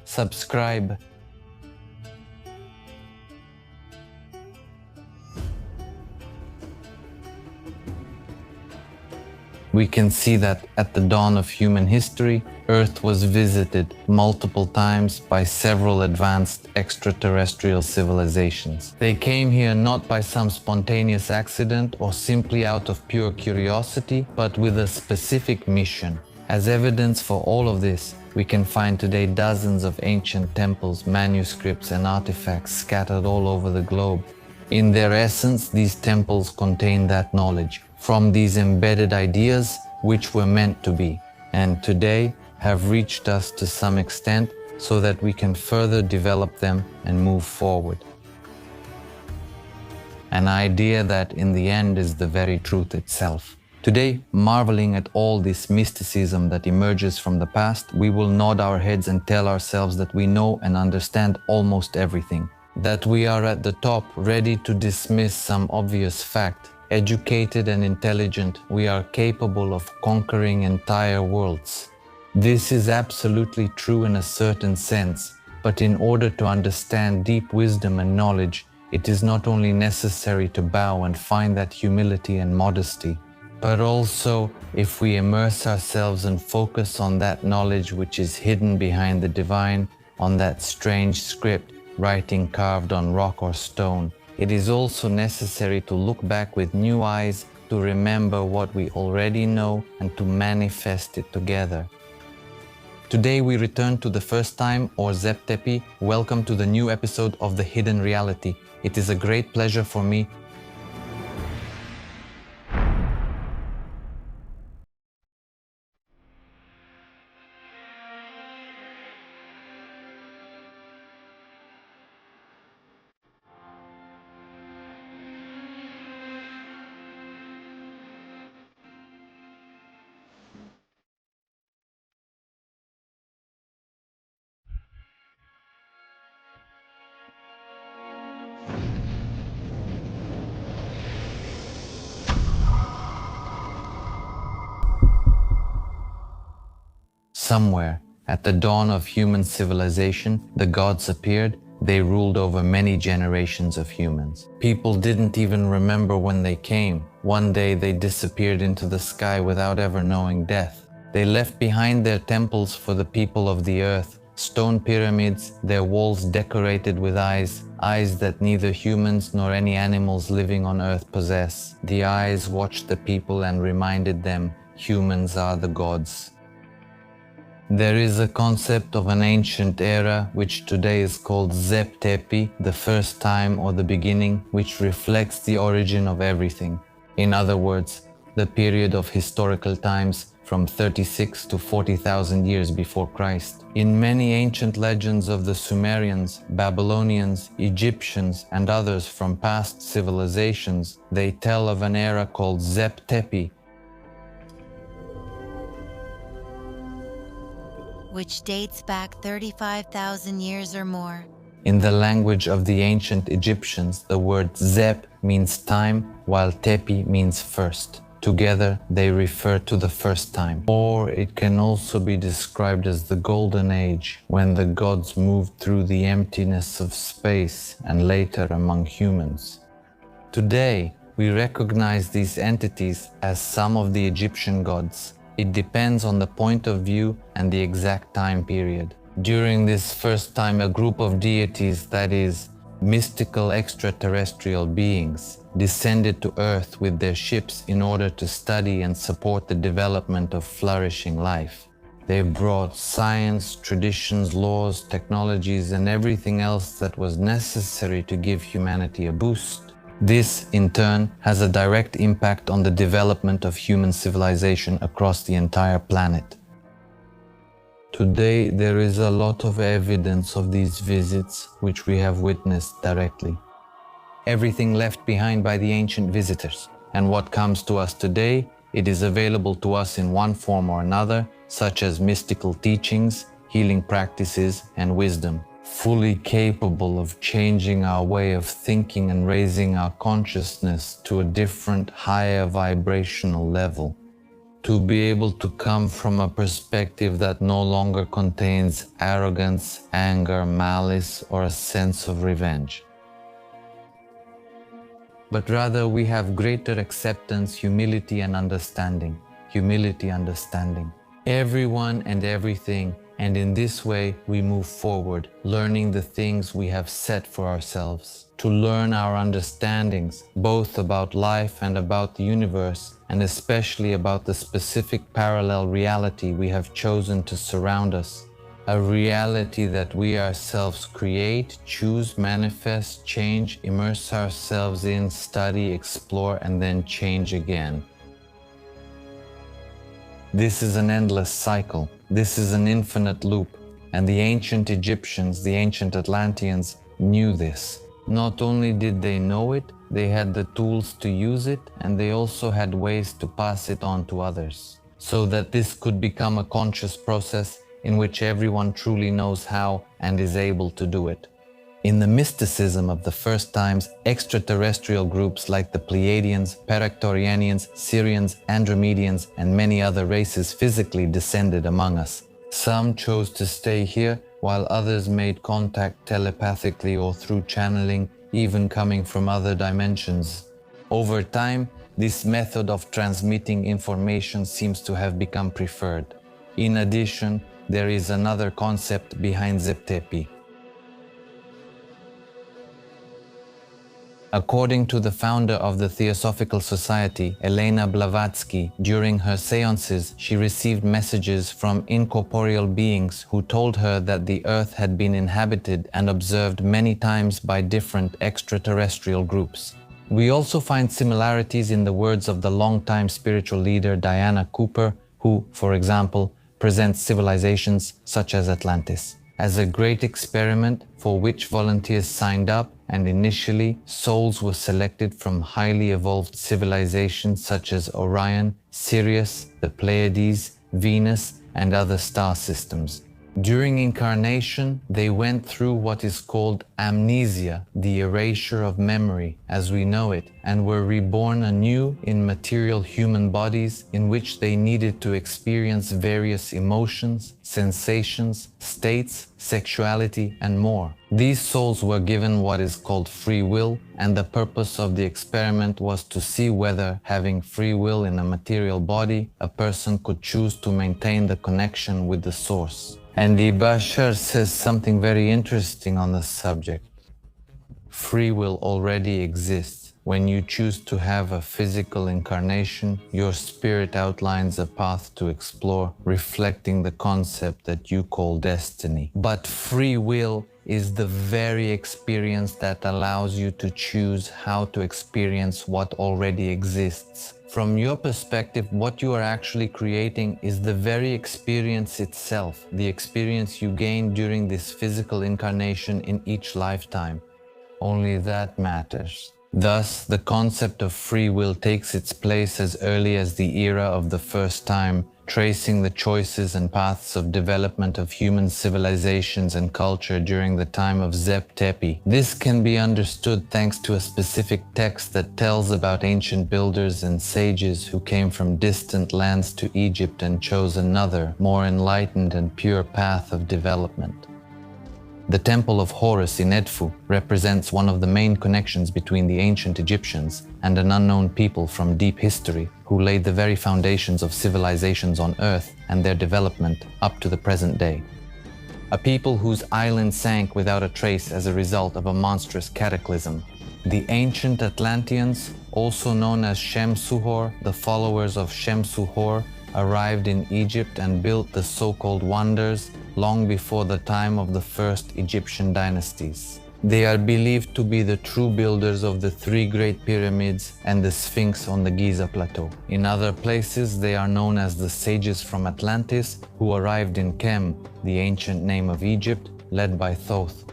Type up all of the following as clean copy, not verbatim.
subscribe. We can see that at the dawn of human history, Earth was visited multiple times by several advanced extraterrestrial civilizations. They came here not by some spontaneous accident or simply out of pure curiosity, but with a specific mission. As evidence for all of this, we can find today dozens of ancient temples, manuscripts, and artifacts scattered all over the globe. In their essence, these temples contain that knowledge from these embedded ideas which were meant to be, and today have reached us to some extent so that we can further develop them and move forward. An idea that in the end is the very truth itself. Today, marveling at all this mysticism that emerges from the past, we will nod our heads and tell ourselves that we know and understand almost everything, that we are at the top, ready to dismiss some obvious fact. Educated and intelligent, we are capable of conquering entire worlds. This is absolutely true in a certain sense, but in order to understand deep wisdom and knowledge, it is not only necessary to bow and find that humility and modesty, but also, if we immerse ourselves and focus on that knowledge which is hidden behind the divine, on that strange script, writing carved on rock or stone, it is also necessary to look back with new eyes, to remember what we already know and to manifest it together. Today we return to the first time, or Zep Tepi. Welcome to the new episode of The Hidden Reality. It is a great pleasure for me Somewhere, at the dawn of human civilization, the gods appeared. They ruled over many generations of humans. People didn't even remember when they came. One day they disappeared into the sky without ever knowing death. They left behind their temples for the people of the earth, stone pyramids, their walls decorated with eyes that neither humans nor any animals living on earth possess. The eyes watched the people and reminded them, humans are the gods. There is a concept of an ancient era which today is called Zep Tepi, the first time or the beginning, which reflects the origin of everything. In other words, the period of historical times from 36 to 40,000 years before Christ. In many ancient legends of the Sumerians, Babylonians, Egyptians, and others from past civilizations, they tell of an era called Zep Tepi, which dates back 35,000 years or more. In the language of the ancient Egyptians, the word Zep means time, while Tepi means first. Together, they refer to the first time. Or it can also be described as the Golden Age, when the gods moved through the emptiness of space and later among humans. Today, we recognize these entities as some of the Egyptian gods. It depends on the point of view and the exact time period. During this first time, a group of deities, that is, mystical extraterrestrial beings, descended to Earth with their ships in order to study and support the development of flourishing life. They brought science, traditions, laws, technologies, and everything else that was necessary to give humanity a boost. This, in turn, has a direct impact on the development of human civilization across the entire planet. Today, there is a lot of evidence of these visits which we have witnessed directly. Everything left behind by the ancient visitors, and what comes to us today, it is available to us in one form or another, such as mystical teachings, healing practices, and wisdom. Fully capable of changing our way of thinking and raising our consciousness to a different, higher vibrational level. to be able to come from a perspective that no longer contains arrogance, anger, malice, or a sense of revenge. But rather we have greater acceptance, humility, and understanding. Humility, understanding. Everyone and everything, and in this way we move forward, learning the things we have set for ourselves. To learn our understandings, both about life and about the universe, and especially about the specific parallel reality we have chosen to surround us. A reality that we ourselves create, choose, manifest, change, immerse ourselves in, study, explore, and then change again. This is an endless cycle. This is an infinite loop. And the ancient Egyptians, the ancient Atlanteans, knew this. Not only did they know it, they had the tools to use it, and they also had ways to pass it on to others, so that this could become a conscious process in which everyone truly knows how and is able to do it. In the mysticism of the first times, extraterrestrial groups like the Pleiadians, Paractorianians, Syrians, Andromedians, and many other races physically descended among us. Some chose to stay here, while others made contact telepathically or through channeling, even coming from other dimensions. Over time, this method of transmitting information seems to have become preferred. In addition, there is another concept behind Zep Tepi. According to the founder of the Theosophical Society, Elena Blavatsky, during her seances, she received messages from incorporeal beings who told her that the Earth had been inhabited and observed many times by different extraterrestrial groups. We also find similarities in the words of the longtime spiritual leader Diana Cooper, who, for example, presents civilizations such as Atlantis as a great experiment for which volunteers signed up, and initially souls were selected from highly evolved civilizations such as Orion, Sirius, the Pleiades, Venus, and other star systems. During incarnation, they went through what is called amnesia, the erasure of memory as we know it, and were reborn anew in material human bodies in which they needed to experience various emotions, sensations, states, sexuality, and more. These souls were given what is called free will, and the purpose of the experiment was to see whether, having free will in a material body, a person could choose to maintain the connection with the source. And the Bashar says something very interesting on the subject. Free will already exists. When you choose to have a physical incarnation, your spirit outlines a path to explore, reflecting the concept that you call destiny. But free will is the very experience that allows you to choose how to experience what already exists. From your perspective, what you are actually creating is the very experience itself, the experience you gain during this physical incarnation in each lifetime. Only that matters. Thus, the concept of free will takes its place as early as the era of the first time, tracing the choices and paths of development of human civilizations and culture during the time of Zep Tepi. This can be understood thanks to a specific text that tells about ancient builders and sages who came from distant lands to Egypt and chose another, more enlightened and pure path of development. The Temple of Horus in Edfu represents one of the main connections between the ancient Egyptians and an unknown people from deep history who laid the very foundations of civilizations on Earth and their development up to the present day. A people whose island sank without a trace as a result of a monstrous cataclysm. The ancient Atlanteans, also known as Shem-Suhor, the followers of Shem-Suhor, arrived in Egypt and built the so-called wonders long before the time of the first Egyptian dynasties. They are believed to be the true builders of the three great pyramids and the Sphinx on the Giza plateau. In other places, they are known as the sages from Atlantis, who arrived in Kem, the ancient name of Egypt, led by Thoth.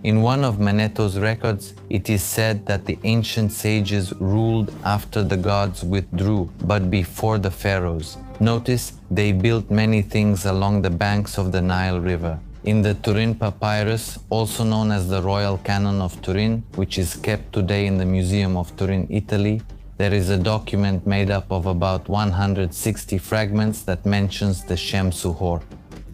In one of Manetho's records, it is said that the ancient sages ruled after the gods withdrew, but before the pharaohs. Notice, they built many things along the banks of the Nile River. In the Turin Papyrus, also known as the Royal Canon of Turin, which is kept today in the Museum of Turin, Italy, There is a document made up of about 160 fragments that mentions the Shem-Suhor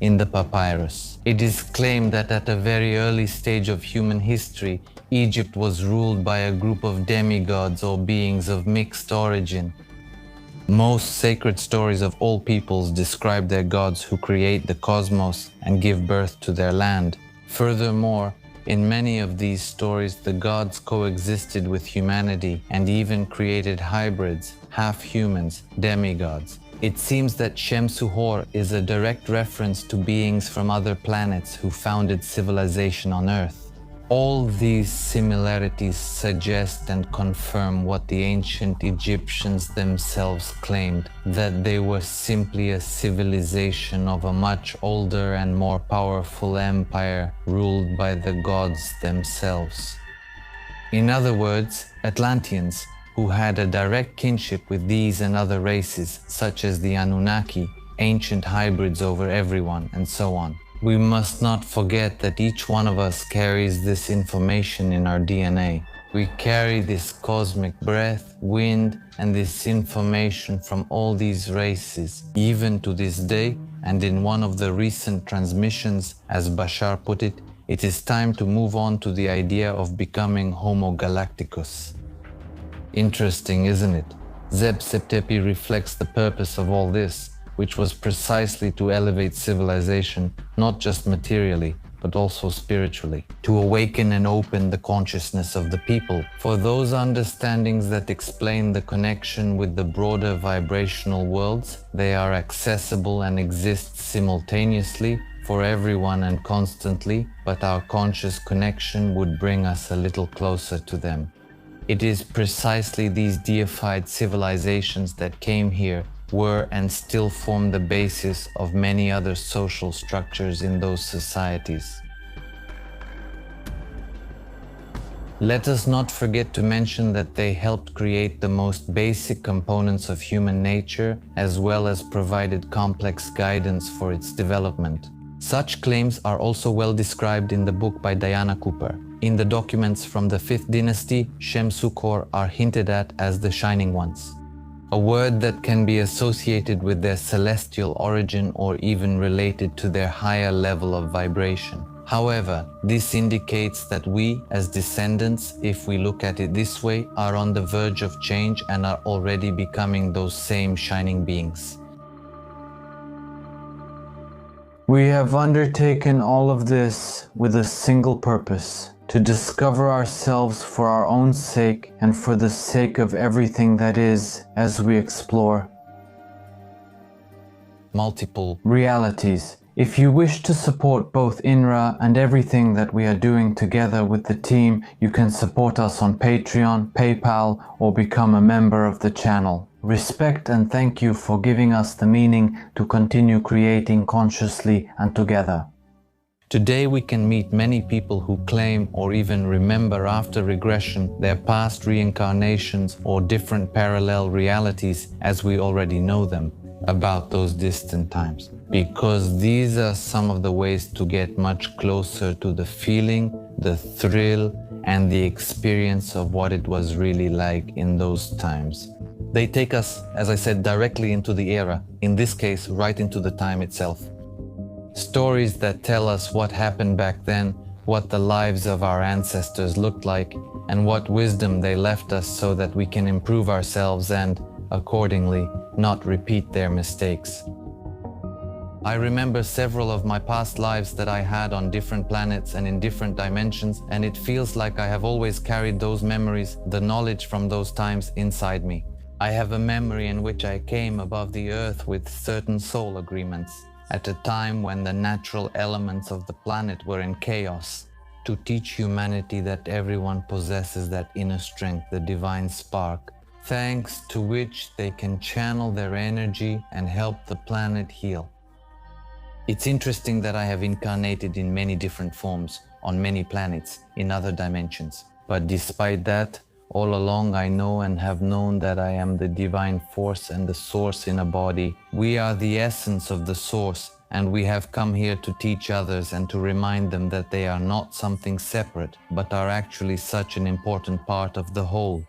in the papyrus. It is claimed that at a very early stage of human history, Egypt was ruled by a group of demigods or beings of mixed origin. Most sacred stories of all peoples describe their gods who create the cosmos and give birth to their land. Furthermore, in many of these stories, the gods coexisted with humanity and even created hybrids, half-humans, demigods. It seems that Shem-Suhor is a direct reference to beings from other planets who founded civilization on Earth. All these similarities suggest and confirm what the ancient Egyptians themselves claimed, that they were simply a civilization of a much older and more powerful empire ruled by the gods themselves. In other words, Atlanteans, who had a direct kinship with these and other races, such as the Anunnaki, ancient hybrids over everyone, and so on. We must not forget that each one of us carries this information in our DNA. We carry this cosmic breath, wind, and this information from all these races, even to this day. And in one of the recent transmissions, as Bashar put it, it is time to move on to the idea of becoming Homo Galacticus. Interesting, isn't it? Zep Tepi reflects the purpose of all this, which was precisely to elevate civilization, not just materially, but also spiritually, to awaken and open the consciousness of the people for those understandings that explain the connection with the broader vibrational worlds. They are accessible and exist simultaneously for everyone and constantly, but our conscious connection would bring us a little closer to them. It is precisely these deified civilizations that came here, were and still form the basis of many other social structures in those societies. Let us not forget to mention that they helped create the most basic components of human nature, as well as provided complex guidance for its development. Such claims are also well described in the book by Diana Cooper. In the documents from the 5th dynasty, Shem-Suhor are hinted at as the Shining Ones, a word that can be associated with their celestial origin or even related to their higher level of vibration. However, this indicates that we, as descendants, if we look at it this way, are on the verge of change and are already becoming those same shining beings. We have undertaken all of this with a single purpose: to discover ourselves for our own sake and for the sake of everything that is, as we explore multiple realities. If you wish to support both INRA and everything that we are doing together with the team, you can support us on Patreon, PayPal, or become a member of the channel. Respect and thank you for giving us the meaning to continue creating consciously and together. Today we can meet many people who claim or even remember after regression their past reincarnations or different parallel realities as we already know them about those distant times, because these are some of the ways to get much closer to the feeling, the thrill, and the experience of what it was really like in those times. They take us, as I said, directly into the era, in this case, right into the time itself. Stories that tell us what happened back then, what the lives of our ancestors looked like, and what wisdom they left us so that we can improve ourselves and, accordingly, not repeat their mistakes. I remember several of my past lives that I had on different planets and in different dimensions, and it feels like I have always carried those memories, the knowledge from those times inside me. I have a memory in which I came above the earth with certain soul agreements, at a time when the natural elements of the planet were in chaos, to teach humanity that everyone possesses that inner strength, the divine spark, thanks to which they can channel their energy and help the planet heal. It's interesting that I have incarnated in many different forms, on many planets, in other dimensions. But despite that, all along I know and have known that I am the divine force and the source in a body. We are the essence of the source, and we have come here to teach others and to remind them that they are not something separate, but are actually such an important part of the whole.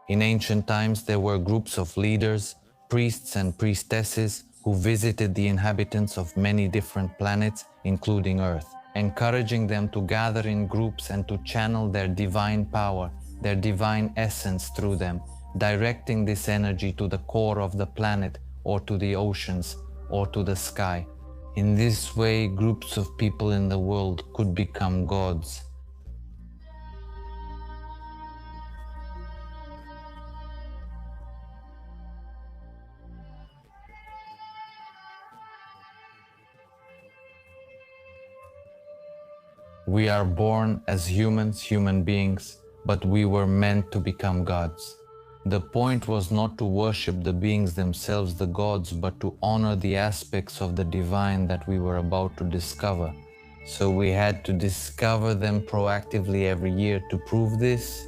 In ancient times, there were groups of leaders, priests and priestesses who visited the inhabitants of many different planets, including Earth, encouraging them to gather in groups and to channel their divine power, their divine essence through them, directing this energy to the core of the planet or to the oceans or to the sky. In this way, groups of people in the world could become gods. We are born as humans, human beings, but we were meant to become gods. The point was not to worship the beings themselves, the gods, but to honor the aspects of the divine that we were about to discover. So we had to discover them proactively every year. To prove this,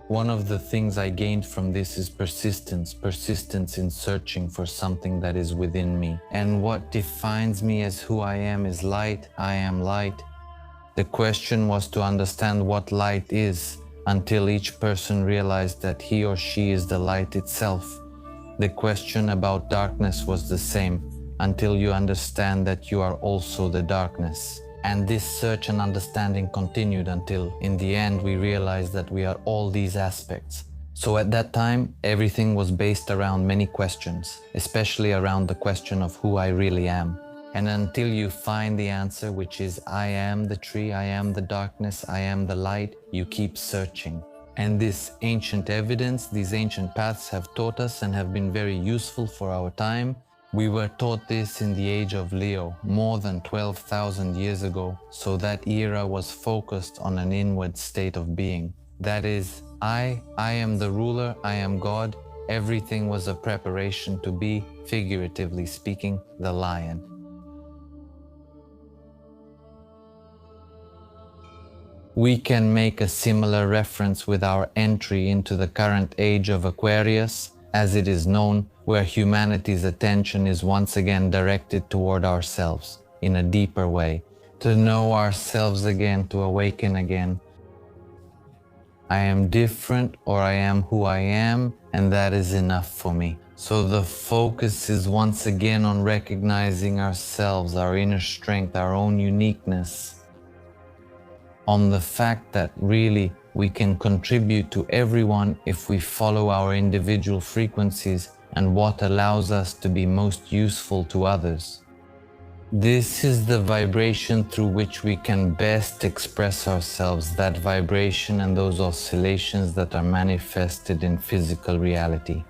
one of the things I gained from this is persistence in searching for something that is within me. And what defines me as who I am is light. I am light. The question was to understand what light is, until each person realized that he or she is the light itself. The question about darkness was the same, until you understand that you are also the darkness. And this search and understanding continued until, in the end, we realized that we are all these aspects. So at that time, everything was based around many questions, especially around the question of who I really am. And until you find the answer, which is I am the tree, I am the darkness, I am the light, you keep searching. And this ancient evidence, these ancient paths have taught us and have been very useful for our time. We were taught this in the age of Leo, more than 12,000 years ago. So that era was focused on an inward state of being. That is, I am the ruler, I am God. Everything was a preparation to be, figuratively speaking, the lion. We can make a similar reference with our entry into the current age of Aquarius, as it is known, where humanity's attention is once again directed toward ourselves, in a deeper way, to know ourselves again, to awaken again. I am different, or I am who I am, and that is enough for me. So the focus is once again on recognizing ourselves, our inner strength, our own uniqueness, on the fact that really we can contribute to everyone if we follow our individual frequencies and what allows us to be most useful to others. This is the vibration through which we can best express ourselves, that vibration and those oscillations that are manifested in physical reality.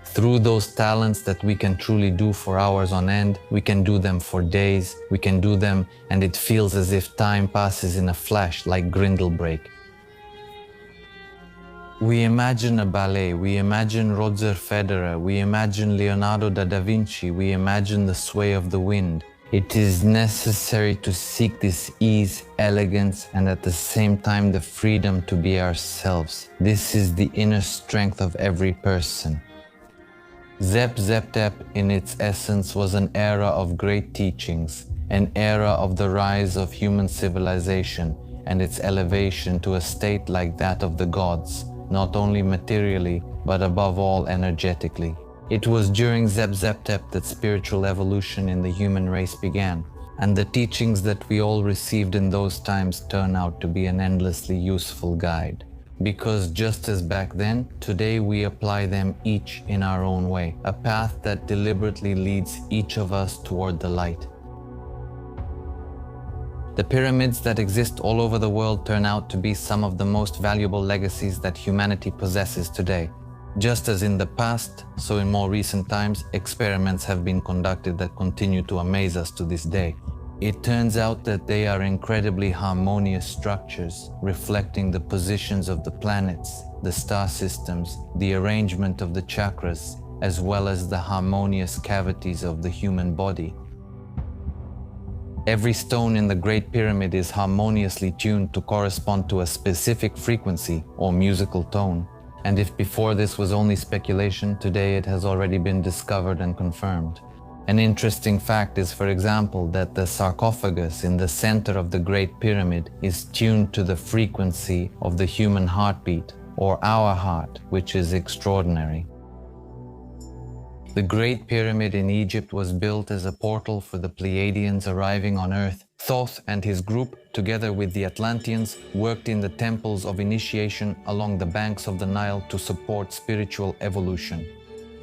Through those talents that we can truly do for hours on end, we can do them for days, we can do them and it feels as if time passes in a flash, like Grindel break. We imagine a ballet, we imagine Roger Federer, we imagine Leonardo da Vinci, we imagine the sway of the wind. It is necessary to seek this ease, elegance, and at the same time the freedom to be ourselves. This is the inner strength of every person. Zep Tepi, in its essence, was an era of great teachings, an era of the rise of human civilization and its elevation to a state like that of the gods, not only materially, but above all energetically. It was during Zep Tepi that spiritual evolution in the human race began, and the teachings that we all received in those times turn out to be an endlessly useful guide. Because just as back then, today we apply them each in our own way, a path that deliberately leads each of us toward the light. The pyramids that exist all over the world turn out to be some of the most valuable legacies that humanity possesses today. Just as in the past, so in more recent times, experiments have been conducted that continue to amaze us to this day. It turns out that they are incredibly harmonious structures, reflecting the positions of the planets, the star systems, the arrangement of the chakras, as well as the harmonious cavities of the human body. Every stone in the Great Pyramid is harmoniously tuned to correspond to a specific frequency or musical tone. And if before this was only speculation, today it has already been discovered and confirmed. An interesting fact is, for example, that the sarcophagus in the center of the Great Pyramid is tuned to the frequency of the human heartbeat, or our heart, which is extraordinary. The Great Pyramid in Egypt was built as a portal for the Pleiadians arriving on Earth. Thoth and his group, together with the Atlanteans, worked in the temples of initiation along the banks of the Nile to support spiritual evolution.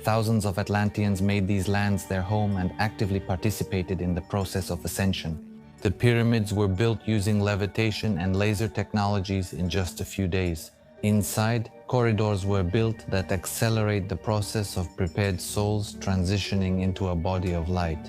Thousands of Atlanteans made these lands their home and actively participated in the process of ascension. The pyramids were built using levitation and laser technologies in just a few days. Inside, corridors were built that accelerate the process of prepared souls transitioning into a body of light.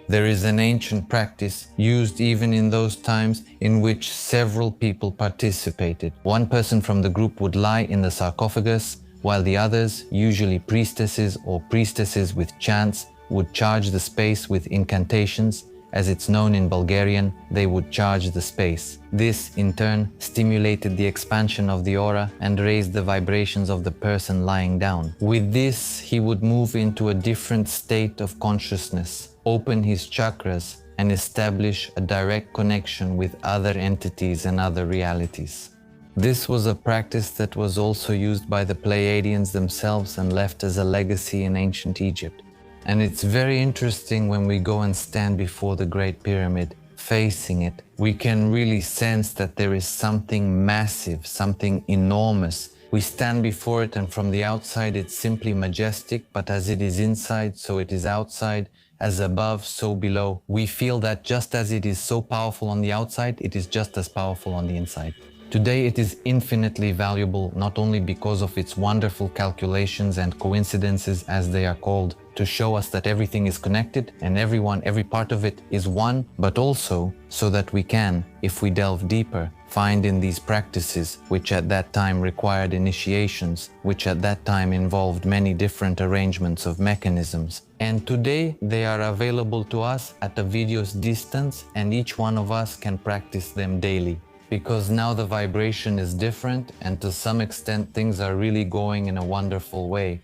There is an ancient practice, used even in those times, in which several people participated. One person from the group would lie in the sarcophagus, while the others, usually priestesses or priestesses with chants, would charge the space with incantations. As it's known in Bulgarian, they would charge the space. This, in turn, stimulated the expansion of the aura and raised the vibrations of the person lying down. With this, he would move into a different state of consciousness, open his chakras, and establish a direct connection with other entities and other realities. This was a practice that was also used by the Pleiadians themselves and left as a legacy in ancient Egypt. And it's very interesting when we go and stand before the Great Pyramid, facing it. We can really sense that there is something massive, something enormous. We stand before it, and from the outside it's simply majestic, but as it is inside, so it is outside. As above, so below. We feel that just as it is so powerful on the outside, it is just as powerful on the inside. Today it is infinitely valuable, not only because of its wonderful calculations and coincidences, as they are called, to show us that everything is connected and everyone, every part of it is one, but also so that we can, if we delve deeper, find in these practices, which at that time required initiations, which at that time involved many different arrangements of mechanisms. And today they are available to us at a video's distance, and each one of us can practice them daily. Because now the vibration is different, and to some extent things are really going in a wonderful way.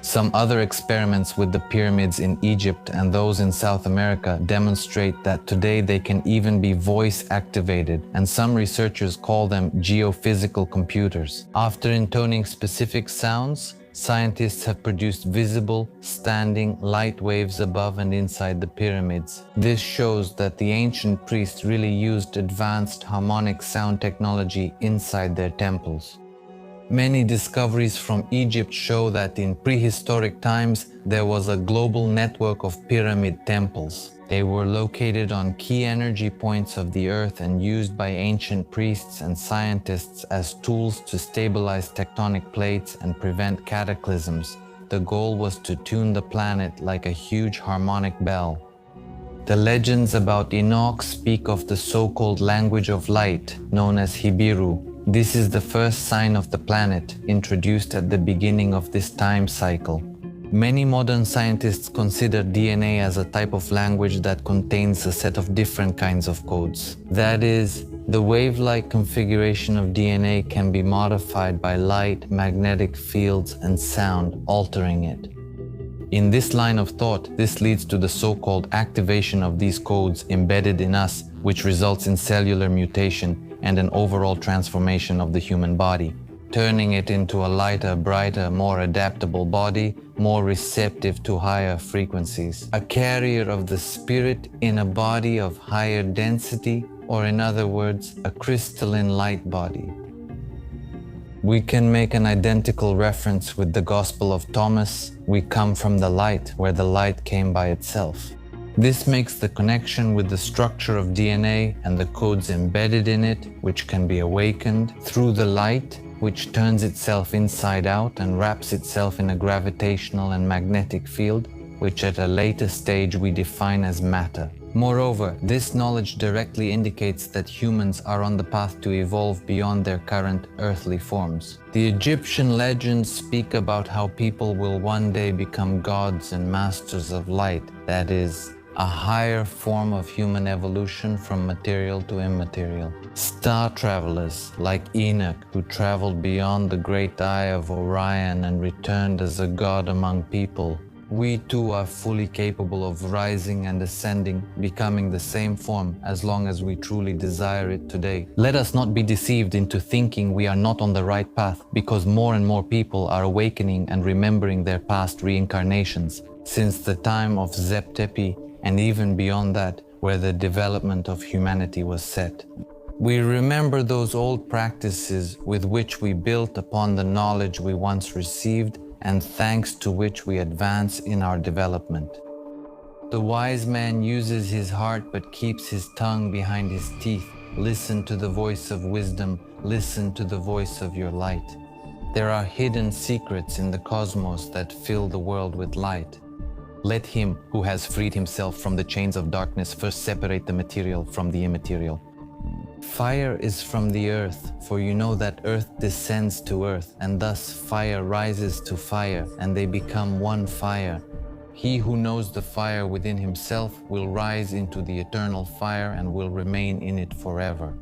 Some other experiments with the pyramids in Egypt and those in South America demonstrate that today they can even be voice activated, and some researchers call them geophysical computers. After intoning specific sounds, scientists have produced visible, standing light waves above and inside the pyramids. This shows that the ancient priests really used advanced harmonic sound technology inside their temples. Many discoveries from Egypt show that in prehistoric times there was a global network of pyramid temples. They were located on key energy points of the earth and used by ancient priests and scientists as tools to stabilize tectonic plates and prevent cataclysms. The goal was to tune the planet like a huge harmonic bell. The legends about Enoch speak of the so-called language of light, known as Hibiru. This is the first sign of the planet, introduced at the beginning of this time cycle. Many modern scientists consider DNA as a type of language that contains a set of different kinds of codes. That is, the wave-like configuration of DNA can be modified by light, magnetic fields, and sound, altering it. In this line of thought, this leads to the so-called activation of these codes embedded in us, which results in cellular mutation and an overall transformation of the human body, turning it into a lighter, brighter, more adaptable body, more receptive to higher frequencies. A carrier of the spirit in a body of higher density, or in other words, a crystalline light body. We can make an identical reference with the Gospel of Thomas. We come from the light, where the light came by itself. This makes the connection with the structure of DNA and the codes embedded in it, which can be awakened through the light, which turns itself inside out and wraps itself in a gravitational and magnetic field, which at a later stage we define as matter. Moreover, this knowledge directly indicates that humans are on the path to evolve beyond their current earthly forms. The Egyptian legends speak about how people will one day become gods and masters of light, that is, a higher form of human evolution from material to immaterial. Star travelers like Enoch, who traveled beyond the great eye of Orion and returned as a god among people, we too are fully capable of rising and ascending, becoming the same form as long as we truly desire it today. Let us not be deceived into thinking we are not on the right path, because more and more people are awakening and remembering their past reincarnations since the time of Zep Tepi and even beyond that, where the development of humanity was set. We remember those old practices with which we built upon the knowledge we once received and thanks to which we advance in our development. The wise man uses his heart but keeps his tongue behind his teeth. Listen to the voice of wisdom, listen to the voice of your light. There are hidden secrets in the cosmos that fill the world with light. Let him who has freed himself from the chains of darkness first separate the material from the immaterial. Fire is from the earth, for you know that earth descends to earth, and thus fire rises to fire, and they become one fire. He who knows the fire within himself will rise into the eternal fire and will remain in it forever.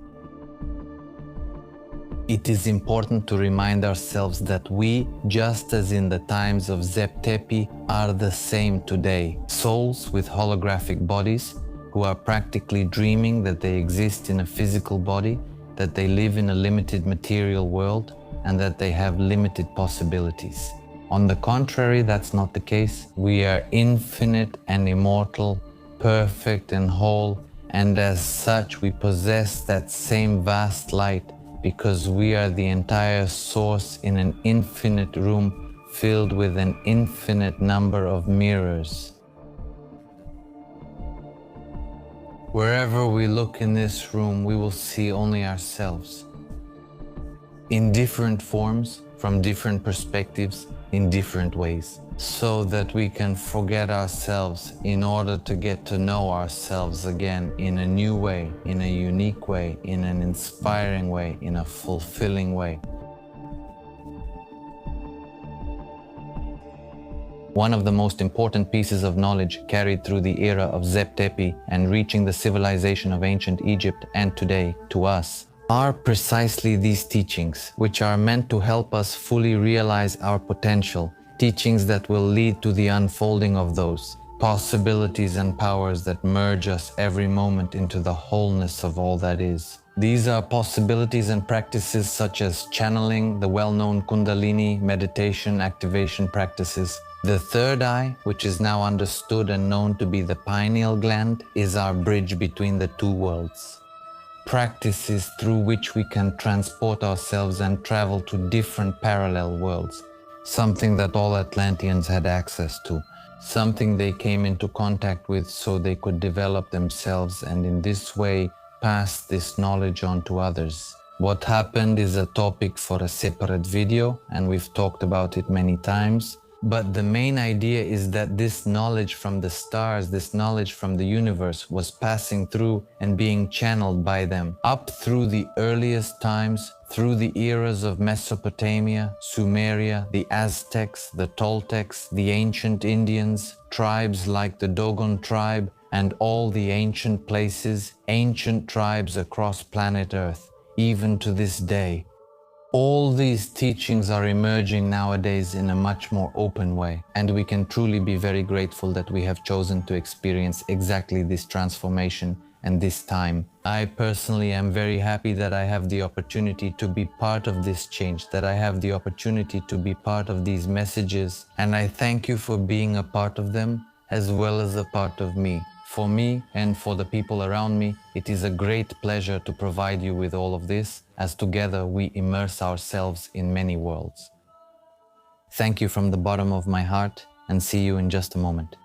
It is important to remind ourselves that we, just as in the times of Zep Tepi, are the same today. Souls with holographic bodies, who are practically dreaming that they exist in a physical body, that they live in a limited material world, and that they have limited possibilities. On the contrary, that's not the case. We are infinite and immortal, perfect and whole, and as such we possess that same vast light because we are the entire source in an infinite room filled with an infinite number of mirrors. Wherever we look in this room, we will see only ourselves. In different forms, from different perspectives, in different ways, so that we can forget ourselves in order to get to know ourselves again in a new way, in a unique way, in an inspiring way, in a fulfilling way. One of the most important pieces of knowledge carried through the era of Zep Tepi and reaching the civilization of ancient Egypt and today to us are precisely these teachings, which are meant to help us fully realize our potential, teachings that will lead to the unfolding of those possibilities and powers that merge us every moment into the wholeness of all that is. These are possibilities and practices such as channeling, the well-known Kundalini meditation activation practices. The third eye, which is now understood and known to be the pineal gland, is our bridge between the two worlds. Practices through which we can transport ourselves and travel to different parallel worlds, something that all Atlanteans had access to, something they came into contact with so they could develop themselves and in this way pass this knowledge on to others. What happened is a topic for a separate video, and we've talked about it many times. But the main idea is that this knowledge from the stars, this knowledge from the universe was passing through and being channeled by them up through the earliest times, through the eras of Mesopotamia, Sumeria, the Aztecs, the Toltecs, the ancient Indians, tribes like the Dogon tribe, and all the ancient places, ancient tribes across planet Earth, even to this day. All these teachings are emerging nowadays in a much more open way, and we can truly be very grateful that we have chosen to experience exactly this transformation and this time. I personally am very happy that I have the opportunity to be part of this change, that I have the opportunity to be part of these messages, and I thank you for being a part of them as well as a part of me. For me and for the people around me, it is a great pleasure to provide you with all of this, as together we immerse ourselves in many worlds. Thank you from the bottom of my heart, and see you in just a moment.